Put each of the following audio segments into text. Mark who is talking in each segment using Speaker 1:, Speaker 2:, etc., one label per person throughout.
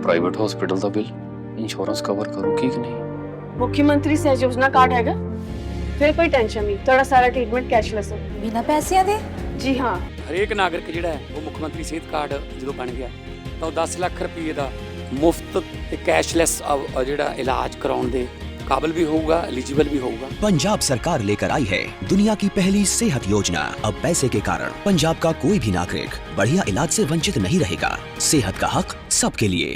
Speaker 1: Private hospital का bill insurance cover करूगी कि नहीं?
Speaker 2: मुख्यमंत्री सहज योजना कार्ड हैगा, फिर कोई टेंशन नहीं, थोड़ा सारा ट्रीटमेंट कैशलेस है।
Speaker 3: बिना पैसिਆਂ ਦੇ?
Speaker 2: जी हाँ।
Speaker 4: ਹਰੇਕ ਨਾਗਰਿਕ ਜਿਹੜਾ ਹੈ ਉਹ ਮੁੱਖ ਮੰਤਰੀ ਸਿਹਤ ਕਾਰਡ ਜਦੋਂ ਬਣ ਗਿਆ ਤਾਂ ਉਹ 10 ਲੱਖ ਰੁਪਏ ਦਾ ਮੁਫਤ ਤੇ ਕੈਸ਼ਲੈਸ ਜਿਹੜਾ ਇਲਾਜ ਕਰਾਉਣ ਦੇ काबिल भी होगा, एलिजिबल भी होगा।
Speaker 5: पंजाब सरकार लेकर आई है दुनिया की पहली सेहत योजना। अब पैसे के कारण पंजाब का कोई भी नागरिक बढ़िया इलाज से वंचित नहीं रहेगा। सेहत का हक सबके लिए।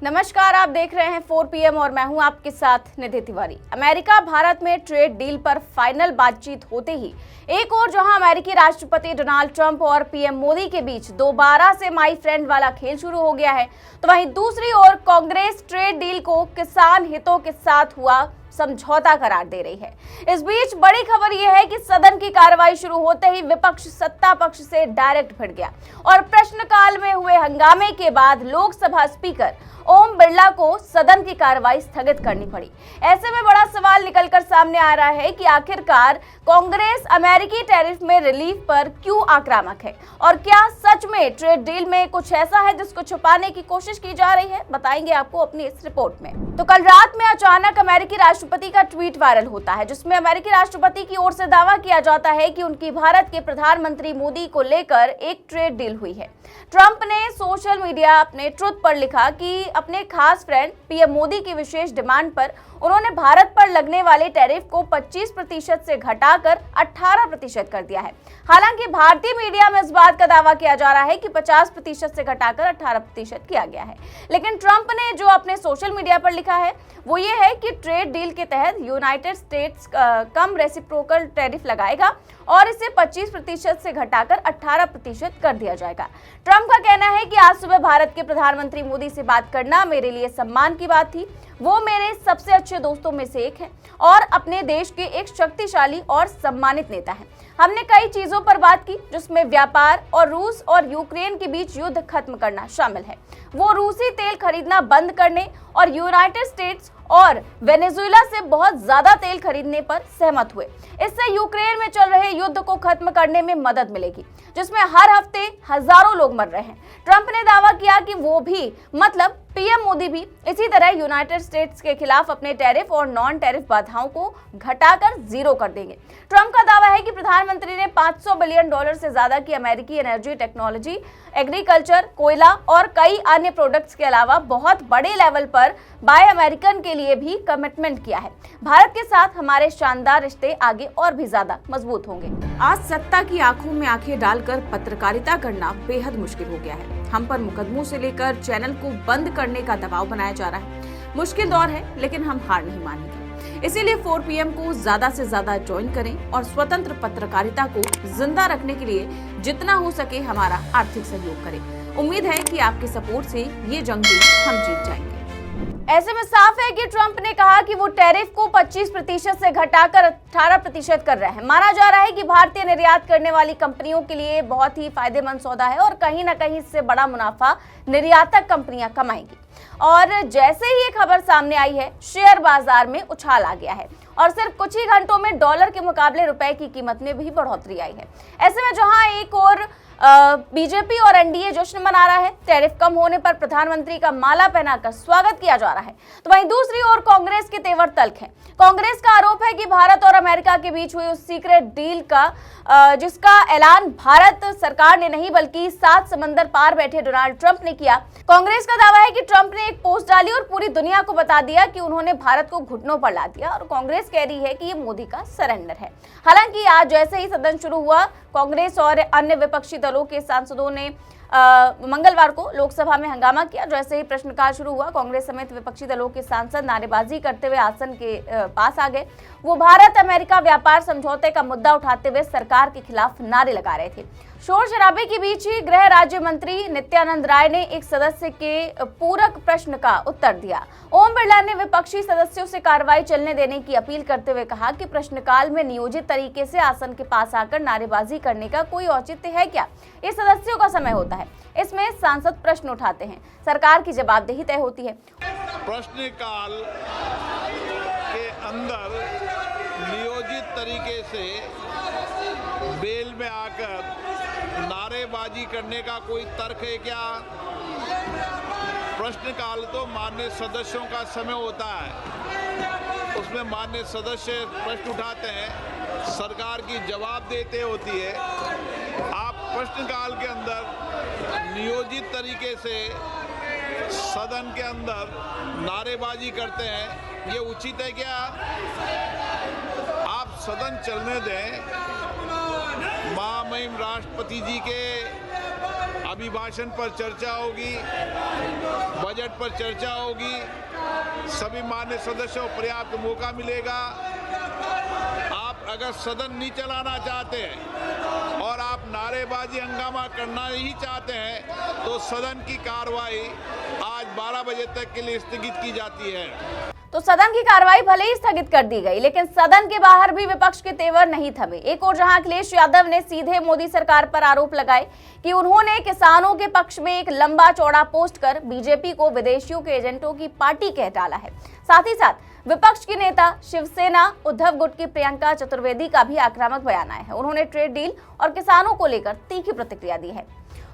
Speaker 3: नमस्कार, आप देख रहे हैं 4 PM और मैं हूं आपके साथ निधि तिवारी। अमेरिका भारत में ट्रेड डील पर फाइनल बातचीत होते ही एक और जहां अमेरिकी राष्ट्रपति डोनाल्ड ट्रंप और पीएम मोदी के बीच दोबारा से माई फ्रेंड वाला खेल शुरू हो गया है, तो वहीं दूसरी ओर कांग्रेस ट्रेड डील को किसान हितों के साथ हुआ समझौता करार दे रही है। इस बीच बड़ी खबर यह है कि सदन की कार्रवाई शुरू होते ही विपक्ष सत्ता पक्ष से डायरेक्ट भिड़ गया और प्रश्नकाल में हुए हंगामे के बाद लोकसभा स्पीकर ओम बिरला को सदन की कार्रवाई स्थगित करनी पड़ी। ऐसे में बड़ा सवाल निकलकर सामने आ रहा है कि आखिरकार कांग्रेस अमेरिकी टैरिफ में रिलीफ पर क्यों आक्रामक है और क्या सच में ट्रेड डील में कुछ ऐसा है जिसको छुपाने की कोशिश की जा रही है, बताएंगे आपको अपनी इस रिपोर्ट में। तो कल रात में अचानक अमेरिकी राष्ट्रपति का ट्वीट वायरल होता है जिसमें अमेरिकी राष्ट्रपति की ओर से दावा किया जाता है कि उनकी भारत के प्रधानमंत्री मोदी को लेकर एक ट्रेड डील हुई है। ट्रंप ने सोशल मीडिया अपने ट्रुथ पर लिखा कि अपने खास फ्रेंड पीएम मोदी की विशेष डिमांड पर उन्होंने भारत पर लगने वाले टैरिफ को 25% से घटाकर 18% कर दिया है। हालांकि भारतीय मीडिया में इस बात का दावा किया जा रहा है कि 50% से घटाकर 18% किया गया है, लेकिन ट्रंप ने जो अपने सोशल मीडिया पर लिखा है वो ये है कि ट्रेड डील के तहत यूनाइटेड स्टेट्स कम रेसिप्रोकल टैरिफ लगाएगा और इसे 25% से घटाकर 18% कर दिया जाएगा। ट्रंप का कहना है कि आज सुबह भारत के प्रधानमंत्री मोदी से बात करना मेरे लिए सम्मान की बात थी। वो मेरे सबसे अच्छे दोस्तों में से एक है और अपने देश के एक शक्तिशाली और सम्मानित नेता हैं। हमने कई चीजों पर बात की जिसमें व्यापार और रूस और यूक्रेन के बीच युद्ध खत्म करना शामिल है। वो रूसी तेल खरीदना बंद करने और यूनाइटेड स्टेट्स और वेनेजुएला से बहुत ज्यादा तेल खरीदने पर सहमत हुए। इससे यूक्रेन में चल रहे युद्ध को खत्म करने में मदद मिलेगी जिसमें हर हफ्ते हजारों लोग मर रहे हैं। ट्रंप ने दावा किया कि वो भी मतलब पीएम मोदी भी इसी तरह यूनाइटेड स्टेट्स के खिलाफ अपने टैरिफ और नॉन टैरिफ बाधाओं को घटाकर 0 कर देंगे। ट्रंप का दावा है कि प्रधानमंत्री ने $500 बिलियन से ज्यादा की अमेरिकी एनर्जी, टेक्नोलॉजी, एग्रीकल्चर, कोयला और कई अन्य प्रोडक्ट्स के अलावा बहुत बड़े लेवल पर बाय अमेरिकन के लिए भी कमिटमेंट किया है। भारत के साथ हमारे शानदार रिश्ते आगे और भी ज्यादा मजबूत होंगे। आज सत्ता की आंखों में आंखें डालकर पत्रकारिता करना बेहद मुश्किल हो गया है। हम पर मुकदमों से लेकर चैनल को बंद करने का दबाव बनाया जा रहा है। मुश्किल दौर है लेकिन हम हार नहीं मानेंगे। इसीलिए 4 PM को ज्यादा से ज्यादा ज्वाइन करें और स्वतंत्र पत्रकारिता को जिंदा रखने के लिए जितना हो सके हमारा आर्थिक सहयोग करें। उम्मीद है कि आपके सपोर्ट से ये जंग भी हम जीत जाएंगे। ऐसे में साफ है कि ट्रंप ने कहा कि वो टैरिफ को 25% से घटाकर 18% कर रहे हैं। माना जा रहा है कि भारतीय निर्यात करने वाली कंपनियों के लिए बहुत ही फायदेमंद सौदा है और कहीं ना कहीं इससे बड़ा मुनाफा निर्यातक कंपनियां कमाएंगी। और जैसे ही ये खबर सामने आई है, शेयर बाजार में उछाल आ गया है और सिर्फ कुछ ही घंटों में डॉलर के मुकाबले रुपए की कीमत में भी बढ़ोतरी आई है। ऐसे में जहां एक और बीजेपी और एनडीए जश्न मना रहा है, टैरिफ कम होने पर प्रधानमंत्री का माला पहनाकर स्वागत किया जा रहा है, तो वहीं दूसरी ओर कांग्रेस के तेवर तल्ख हैं। कांग्रेस का आरोप है कि भारत और अमेरिका के बीच हुई उस सीक्रेट डील का जिसका ऐलान भारत सरकार ने नहीं बल्कि 7 समंदर पार बैठे डोनाल्ड ट्रंप ने किया। कांग्रेस का दावा है कि ट्रंप ने एक पोस्ट डाली और पूरी दुनिया को बता दिया कि उन्होंने भारत को घुटनों पर ला दिया और कांग्रेस कह रही है कि ये मोदी का सरेंडर है। हालांकि आज जैसे ही सदन शुरू हुआ, कांग्रेस और अन्य विपक्षी दलों के सांसदों ने मंगलवार को लोकसभा में हंगामा किया। जैसे ही प्रश्नकाल शुरू हुआ, कांग्रेस समेत विपक्षी दलों के सांसद नारेबाजी करते हुए आसन के पास आ गए। वो भारत अमेरिका व्यापार समझौते का मुद्दा उठाते हुए सरकार के खिलाफ नारे लगा रहे थे। शोर शराबे के बीच ही गृह राज्य मंत्री नित्यानंद राय ने एक सदस्य के पूरक प्रश्न का उत्तर दिया। ओम बिरला ने विपक्षी सदस्यों से कार्रवाई चलने देने की अपील करते हुए कहा कि प्रश्नकाल में नियोजित तरीके से आसन के पास आकर नारेबाजी करने का कोई औचित्य है क्या? ये सदस्यों का समय होता है, इसमें सांसद प्रश्न उठाते हैं, सरकार की जवाबदेही तय होती है।
Speaker 6: प्रश्नकाल के अंदर नियोजित तरीके से बेल में आकर नारे नारेबाजी करने का कोई तर्क है क्या? प्रश्नकाल तो माननीय सदस्यों का समय होता है, उसमें माननीय सदस्य प्रश्न उठाते हैं, सरकार की जवाब देते होती है। आप प्रश्नकाल के अंदर नियोजित तरीके से सदन के अंदर नारेबाजी करते हैं, ये उचित है क्या? आप सदन चलने दें। महामहिम राष्ट्रपति जी के अभिभाषण पर चर्चा होगी, बजट पर चर्चा होगी, सभी मान्य सदस्यों को पर्याप्त मौका मिलेगा। आप अगर सदन नहीं चलाना चाहते हैं और आप नारेबाजी हंगामा करना ही चाहते हैं तो सदन की कार्रवाई आज 12 बजे तक के लिए स्थगित की जाती है।
Speaker 3: तो सदन की कार्रवाई भले ही स्थगित कर दी गई, लेकिन सदन के बाहर भी विपक्ष के तेवर नहीं थमे। एक और जहां अखिलेश यादव ने सीधे मोदी सरकार पर आरोप लगाए कि उन्होंने किसानों के पक्ष में एक लंबा चौड़ा पोस्ट कर बीजेपी को विदेशियों के एजेंटों की पार्टी कह डाला है। साथ ही साथ विपक्ष की नेता शिवसेना उद्धव गुट की प्रियंका चतुर्वेदी का भी आक्रामक बयान आया है। उन्होंने ट्रेड डील और किसानों को लेकर तीखी प्रतिक्रिया दी है।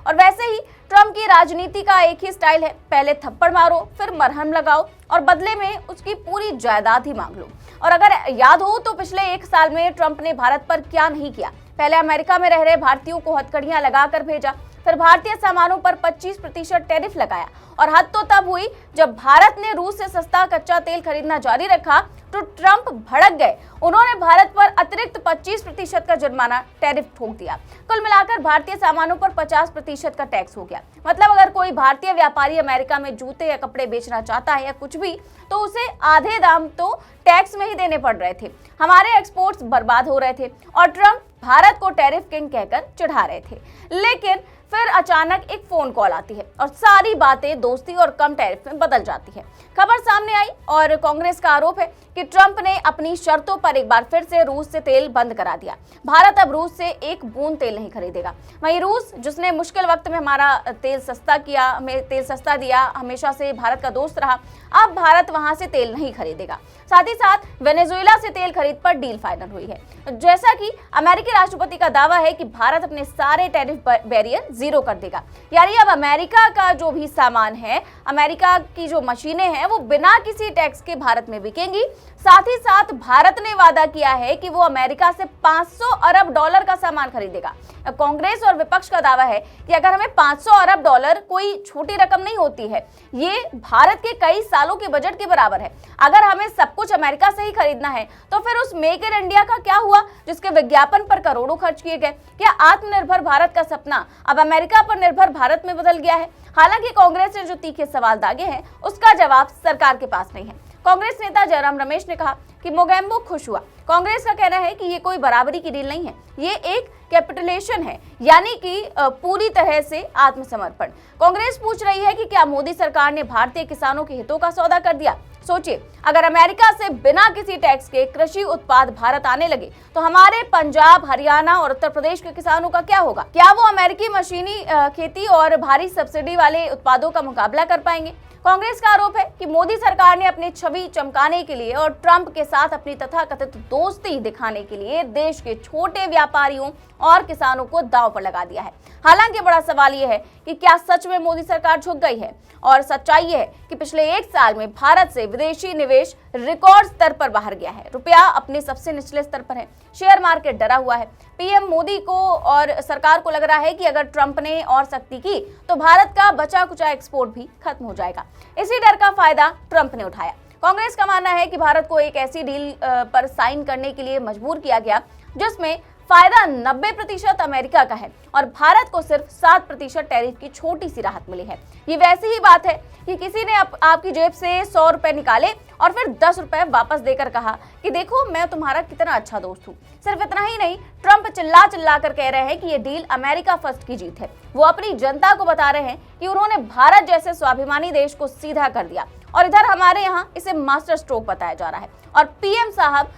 Speaker 3: और वैसे ही ट्रंप की राजनीति का एक ही स्टाइल है, पहले थप्पड़ मारो, फिर मरहम लगाओ और बदले में उसकी पूरी जायदाद ही मांग लो। और अगर याद हो तो पिछले 1 साल में ट्रंप ने भारत पर क्या नहीं किया। पहले अमेरिका में रह रहे भारतीयों को हथकड़ियां लगाकर भेजा, फिर भारतीय सामानों पर 25% टैरिफ लगाया और हद तो तब हुई जब भारत ने रूस से सस्ता कच्चा तेल खरीदना जारी रखा तो ट्रंप भड़क गए। उन्होंने भारत पर अतिरिक्त 25% का जुर्माना टैरिफ ठोक दिया। कुल मिलाकर भारतीय सामानों पर 50% का टैक्स हो गया। मतलब अगर कोई भारतीय व्यापारी अमेरिका में जूते या कपड़े बेचना चाहता है या कुछ भी, तो उसे आधे दाम तो टैक्स में ही देने पड़ रहे थे। हमारे एक्सपोर्ट्स बर्बाद हो रहे थे और ट्रंप भारत को टैरिफ किंग कहकर चिढ़ा रहे थे। लेकिन फिर अचानक एक फोन कॉल आती है और सारी बातें दोस्ती और कम टैरिफ में बदल जाती है। खबर सामने आई और कांग्रेस का आरोप है कि ट्रंप ने अपनी शर्तों पर एक बार फिर से रूस से तेल बंद करा दिया। भारत अब रूस से एक बूंद तेल नहीं खरीदेगा। वहीं रूस, जिसने मुश्किल वक्त में हमारा तेल सस्ता किया, हमें तेल सस्ता दिया, हमेशा से भारत का दोस्त रहा, अब भारत वहां से तेल नहीं खरीदेगा। साथ ही साथ वेनेजुएला से तेल खरीद पर डील फाइनल हुई है। जैसा कि अमेरिकी राष्ट्रपति का दावा है कि भारत अपने सारे टैरिफ बैरियर जीरो कर देगा। यानी अब अमेरिका का जो भी सामान है, अमेरिका की जो मशीनें हैं, वो बिना किसी टैक्स के भारत में बिकेंगी। साथ ही साथ भारत ने वादा किया है कि वो अमेरिका से $500 अरब का सामान खरीदेगा। कांग्रेस और विपक्ष का दावा है कि अगर हमें $500 अरब कोई छोटी रकम नहीं होती है, ये भारत के कई सालों के बजट के बराबर है। अगर हमें सब कुछ अमेरिका से ही खरीदना है तो फिर उस मेक इन इंडिया का क्या हुआ, जिसके विज्ञापन पर करोड़ों खर्च किए गए? क्या आत्मनिर्भर भारत का सपना अब अमेरिका पर निर्भर भारत में बदल गया है? हालांकि कांग्रेस ने जो तीखे सवाल दागे हैं, उसका जवाब सरकार के पास नहीं है। कांग्रेस नेता जयराम रमेश ने कहा कि मोगेम्बो खुश हुआ। कांग्रेस का कहना है कि ये कोई बराबरी की डील नहीं है, ये एक कैपिटुलेशन है, यानी कि पूरी तरह से आत्मसमर्पण। कांग्रेस पूछ रही है कि क्या मोदी सरकार ने भारतीय किसानों के हितों का सौदा कर दिया? सोचिए, अगर अमेरिका से बिना किसी टैक्स के कृषि उत्पाद भारत आने लगे तो हमारे पंजाब, हरियाणा और उत्तर प्रदेश के किसानों का क्या होगा? क्या वो अमेरिकी मशीनी खेती और भारी सब्सिडी वाले उत्पादों का मुकाबला कर पाएंगे? कांग्रेस का आरोप है कि मोदी सरकार ने अपनी छवि चमकाने के लिए और ट्रंप के साथ अपनी तथाकथित दोस्ती दिखाने के लिए देश के छोटे व्यापारियों और किसानों को दांव पर लगा दिया है। हालांकि बड़ा सवाल यह है कि क्या सच में मोदी सरकार झुक गई है? और सच्चाई यह है कि पिछले 1 साल में भारत से विदेशी निवेश रिकॉर्ड स्तर पर बाहर गया है। रुपया अपने सबसे निचले स्तर पर है। शेयर मार्केट डरा हुआ है। पीएम मोदी को और सरकार को लग रहा है कि अगर ट्रंप ने और सख्ती की तो भारत का बचा कुचा एक्सपोर्ट भी खत्म हो जाएगा। इसी डर का फायदा ट्रंप ने उठाया। कांग्रेस का मानना है कि भारत को एक ऐसी डील पर साइन करने के लिए मजबूर किया गया जिसमें फायदा 90% अमेरिका का है और भारत को सिर्फ 7% टैरिफ की छोटी सी राहत मिली है। ये वैसी ही बात है कि किसी ने आपकी जेब से 100 रुपए निकाले और फिर 10 रुपए वापस देकर कहा कि देखो मैं तुम्हारा कितना अच्छा दोस्त हूँ। सिर्फ इतना ही नहीं, ट्रंप चिल्ला चिल्ला कर कह रहे हैं कि ये डील अमेरिका फर्स्ट की जीत है। वो अपनी जनता को बता रहे हैं कि उन्होंने भारत जैसे स्वाभिमानी देश को सीधा कर दिया और इधर हमारे यहाँ इसे मास्टर स्ट्रोक बताया जा रहा है और पीएम साहब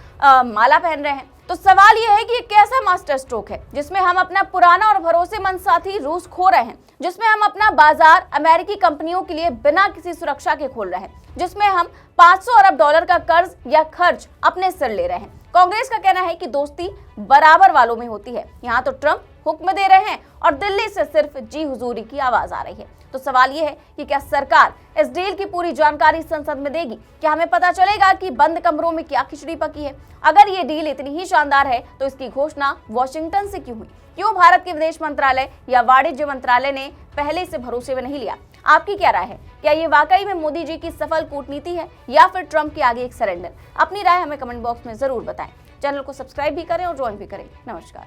Speaker 3: माला पहन रहे हैं। तो सवाल यह है कि ये कैसा मास्टर स्ट्रोक है जिसमें हम अपना पुराना और भरोसेमंद साथी रूस खो रहे हैं, जिसमें हम अपना बाजार अमेरिकी कंपनियों के लिए बिना किसी सुरक्षा के खोल रहे हैं, जिसमें हम $500 अरब का कर्ज या खर्च अपने सिर ले रहे हैं। कांग्रेस का कहना है कि दोस्ती बराबर वालों में होती है। यहाँ तो ट्रंप हुक्म दे रहे हैं और दिल्ली से सिर्फ जी हुजूरी की आवाज आ रही है। तो सवाल ये है कि क्या सरकार इस डील की पूरी जानकारी संसद में देगी? क्या हमें पता चलेगा कि बंद कमरों में क्या खिचड़ी पकी है? अगर ये डील इतनी ही शानदार है तो इसकी घोषणा वॉशिंगटन से क्यों हुई? क्यों भारत के विदेश मंत्रालय या वाणिज्य मंत्रालय ने पहले से भरोसे में नहीं लिया? आपकी क्या राय है? क्या ये वाकई में मोदी जी की सफल कूटनीति है या फिर ट्रंप के आगे एक सरेंडर? अपनी राय हमें कमेंट बॉक्स में जरूर बताएं। चैनल को सब्सक्राइब भी करें और ज्वाइन भी करें। नमस्कार।